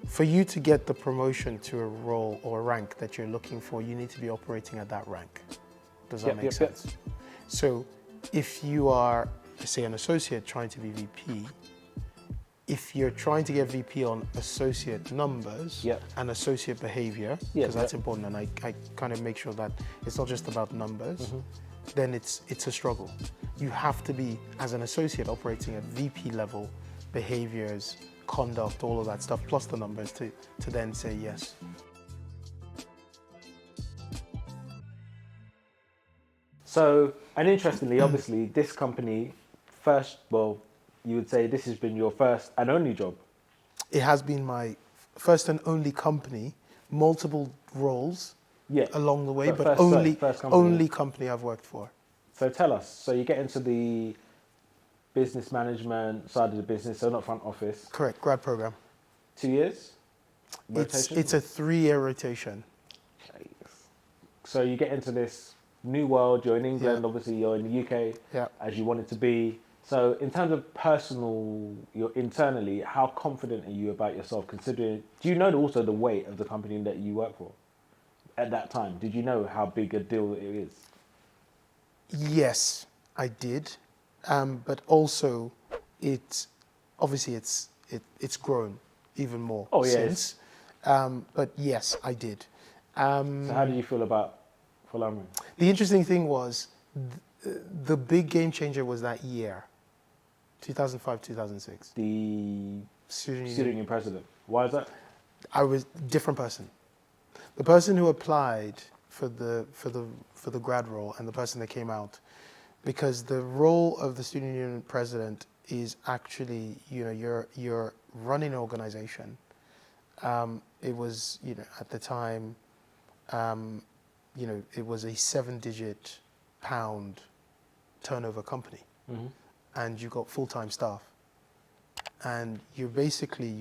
For you to get the promotion to a role or a rank that you're looking for, you need to be operating at that rank. Does that make sense? So if you are, say, an associate trying to be VP, if you're trying to get VP on associate numbers and associate behavior, because that's important, and I kind of make sure that it's not just about numbers, then it's a struggle. You have to be, as an associate, operating at VP level behaviors, conduct, all of that stuff, plus the numbers to then say yes. So, and interestingly, obviously, this company first, well, you would say this has been your first and only job. It has been my first and only company, multiple roles along the way, but only company I've worked for. So tell us, so you get into the business management side of the business, so not front office. Correct, grad program. 2 years? Rotation? It's a 3-year rotation. Okay. So you get into this new world, you're in England, obviously you're in the UK, as you want it to be. So in terms of personal, you're internally, how confident are you about yourself considering, do you know also the weight of the company that you work for at that time? Did you know how big a deal it is? Yes, I did. But also it's grown even more since. But yes, I did. So how did you feel about Folarin? The interesting thing was the big game changer was that year, 2005, 2006. The student union president. Why is that? I was a different person. The person who applied for the grad role and the person that came out, because the role of the student union president is actually, you're running an organization. It was, at the time, it was a 7-digit pound turnover company, and you got full-time staff, and you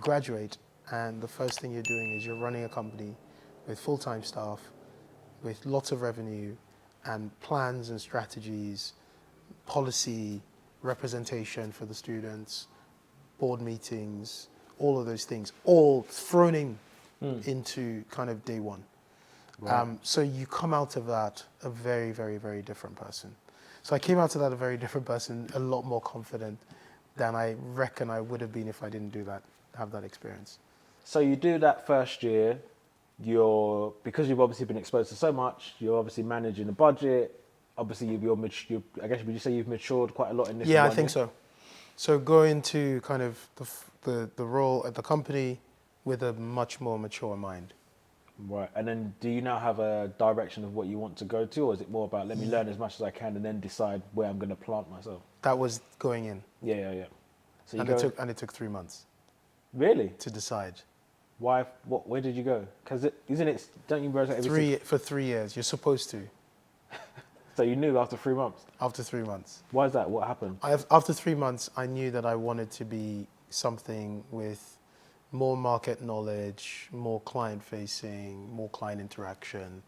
graduate, and the first thing you're doing is you're running a company with full-time staff, with lots of revenue, and plans and strategies, policy, representation for the students, board meetings, all of those things, all thrown into kind of day one. Right. So you come out of that a very, very, very different person. So I came out of that a very different person, a lot more confident than I reckon I would have been if I didn't have that experience. So you do that first year, because you've obviously been exposed to so much, you're obviously managing a budget, obviously I guess would you say you've matured quite a lot in this? Yeah, I think so. So go into kind of the role at the company with a much more mature mind. Right, and then do you now have a direction of what you want to go to, or is it more about let me learn as much as I can and then decide where I'm going to plant myself? That was going in. Yeah. So it took 3 months. Really? To decide. Why? Where did you go? Because don't you realize for 3 years, you're supposed to. So you knew after 3 months? After 3 months. Why is that? What happened? After 3 months, I knew that I wanted to be something with more market knowledge, more client-facing, more client interaction.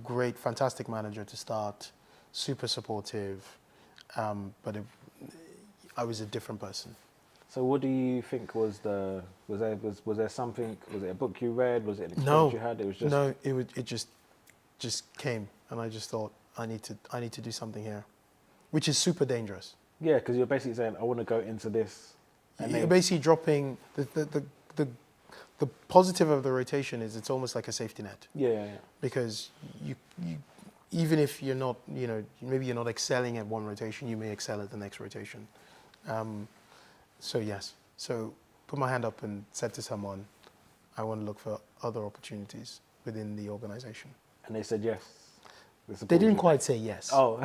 Great, fantastic manager to start, super supportive, but I was a different person. So what do you think was there something, was it a book you read, was it an experience you had? It was just... No, it just came, and I just thought, I need to do something here, which is super dangerous. Yeah, because you're basically saying, I want to go into this. And you're basically dropping the positive of the rotation is it's almost like a safety net. Yeah. Because you even if you're not, maybe you're not excelling at one rotation, you may excel at the next rotation. So yes, so put my hand up and said to someone, I want to look for other opportunities within the organization. And they said yes. They didn't quite say yes. Oh.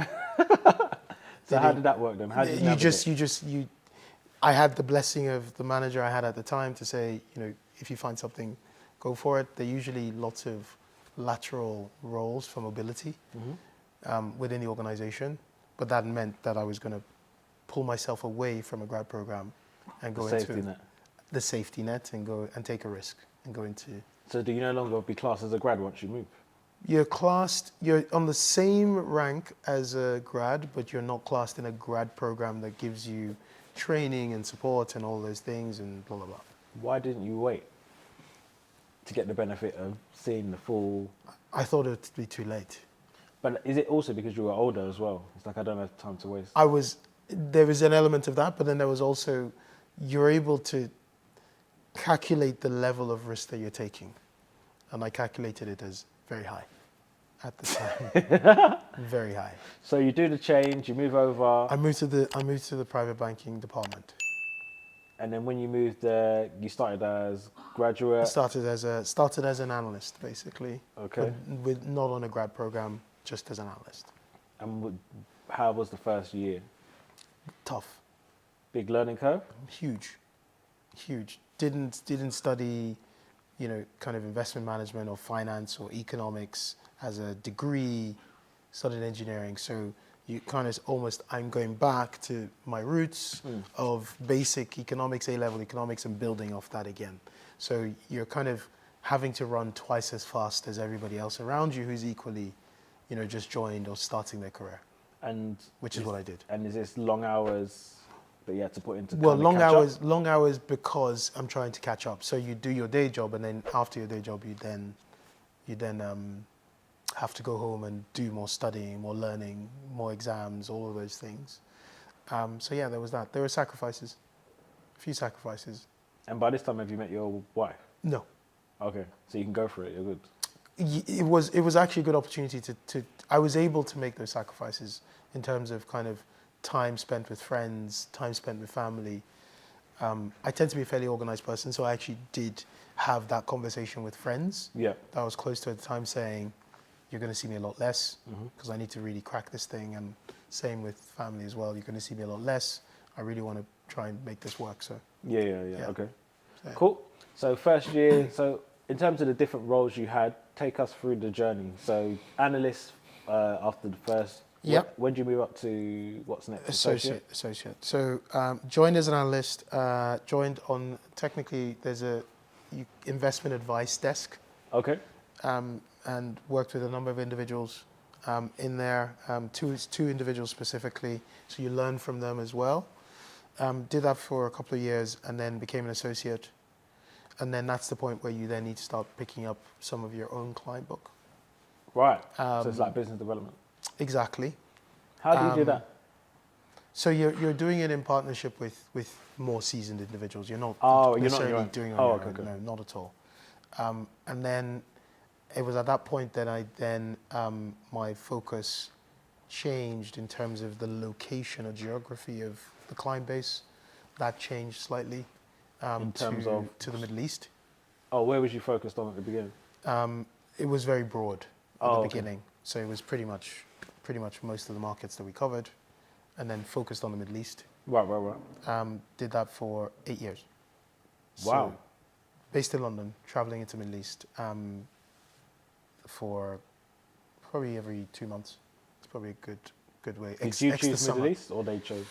So how did that work then? How did you I had the blessing of the manager I had at the time to say, if you find something, go for it. There are usually lots of lateral roles for mobility within the organization, but that meant that I was going to pull myself away from a grad program and go into the safety net and go and take a risk and go into. So do you no longer be classed as a grad once you move? You're on the same rank as a grad, but you're not classed in a grad program that gives you training and support and all those things and blah, blah, blah. Why didn't you wait? to get the benefit of seeing the full. I thought it would be too late. But is it also because you were older as well? It's like I don't have time to waste. There was an element of that, but then there was also, you're able to calculate the level of risk that you're taking. And I calculated it as very high at the time. Very high. So you do the change, you move over. I moved to the private banking department. And then when you moved there, you started as graduate? I started as an analyst, basically. Okay. With not on a grad program, just as an analyst. And how was the first year? Tough. Big learning curve? Huge. Didn't study, kind of investment management or finance or economics as a degree. Studied engineering, so you kind of I'm going back to my roots of basic economics, A-level economics, and building off that again. So you're kind of having to run twice as fast as everybody else around you who's equally, just joined or starting their career. Which is what I did. And is this long hours that you had to put into? Well, long hours because I'm trying to catch up. So you do your day job, and then after your day job, you then have to go home and do more studying, more learning, more exams, all of those things. So yeah, there was that. There were sacrifices, a few sacrifices. And by this time, have you met your wife? No. Okay, so you can go for it. You're good. It was actually a good opportunity to I was able to make those sacrifices in terms of kind of time spent with friends, time spent with family. I tend to be a fairly organized person, so I actually did have that conversation with friends that I was close to at the time, saying, you're going to see me a lot less because I need to really crack this thing, and same with family as well. You're going to see me a lot less. I really want to try and make this work. So yeah. Okay, so. Cool. So first year, so in terms of the different roles you had, take us through the journey. So analyst after the first. Yep. When do you move up to what's next? Associate. So joined as an analyst. Joined on technically there's a investment advice desk. Okay. And worked with a number of individuals in there. Two individuals specifically. So you learn from them as well. Did that for a couple of years and then became an associate. And then that's the point where you then need to start picking up some of your own client book. Right. So it's like business development. Exactly. How do you do that? So you're doing it in partnership with more seasoned individuals. You're not necessarily doing it on your own. No, not at all. And then it was at that point that my focus changed in terms of the location or geography of the client base. That changed slightly. In terms of? To the Middle East. Oh, where was you focused on at the beginning? It was very broad at the beginning. So it was pretty much most of the markets that we covered, and then focused on the Middle East. Right. Did that for 8 years. Wow. So, based in London, traveling into the Middle East for probably every 2 months. It's probably a good way. Did you choose Middle East, or they chose?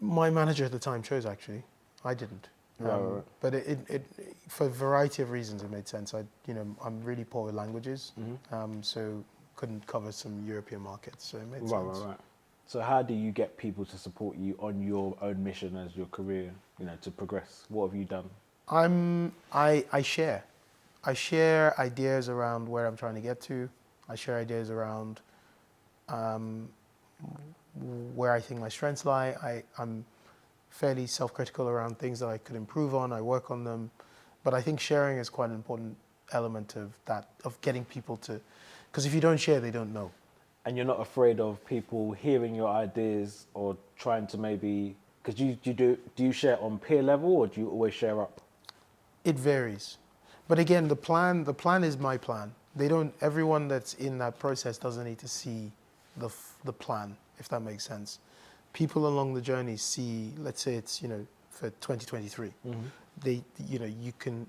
My manager at the time chose, actually. I didn't. Right. But it for a variety of reasons, it made sense. I'm really poor with languages, so couldn't cover some European markets, so it made sense. Right. So how do you get people to support you on your own mission as your career, to progress? What have you done? I share. I share ideas around where I'm trying to get to. I share ideas around where I think my strengths lie. I'm fairly self-critical around things that I could improve on. I work on them. But I think sharing is quite an important element of that, of getting people to, because if you don't share, they don't know. And you're not afraid of people hearing your ideas or trying to maybe, because do you share on peer level, or do you always share up? It varies. But again, the plan is my plan. Everyone that's in that process doesn't need to see the plan, if that makes sense. People along the journey see, let's say it's, for 2023, you can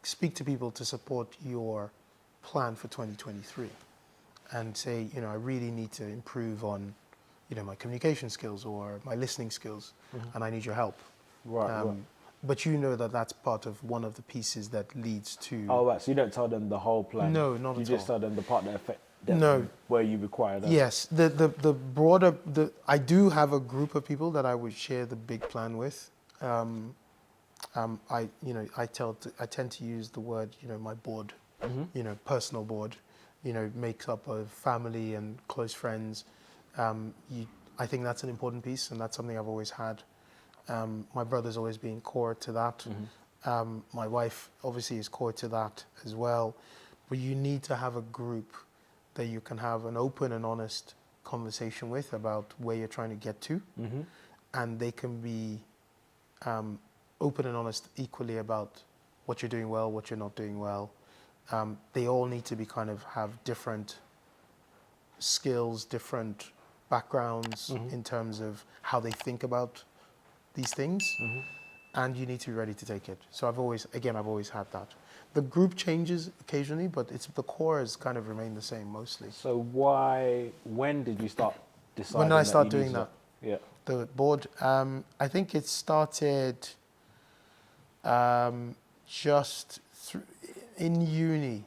speak to people to support your plan for 2023 and say, I really need to improve on, my communication skills or my listening skills, and I need your help. Right. But that's part of one of the pieces that leads to... Oh, right. So you don't tell them the whole plan? No, not at all. You just tell them the part that affects where you require that? Yes. The broader... I do have a group of people that I would share the big plan with. I tend to use the word, my board, personal board, makes up of family and close friends. I think that's an important piece, and that's something I've always had. My brother's always been core to that. My wife obviously is core to that as well. But you need to have a group that you can have an open and honest conversation with about where you're trying to get to. And they can be open and honest equally about what you're doing well, what you're not doing well. They all need to be have different skills, different backgrounds in terms of how they think about these things. And you need to be ready to take it. So I've always had that. The group changes occasionally, but the core has remained the same mostly. So when did you start deciding? When did I start doing that? Yeah. The board, I think it started just in uni.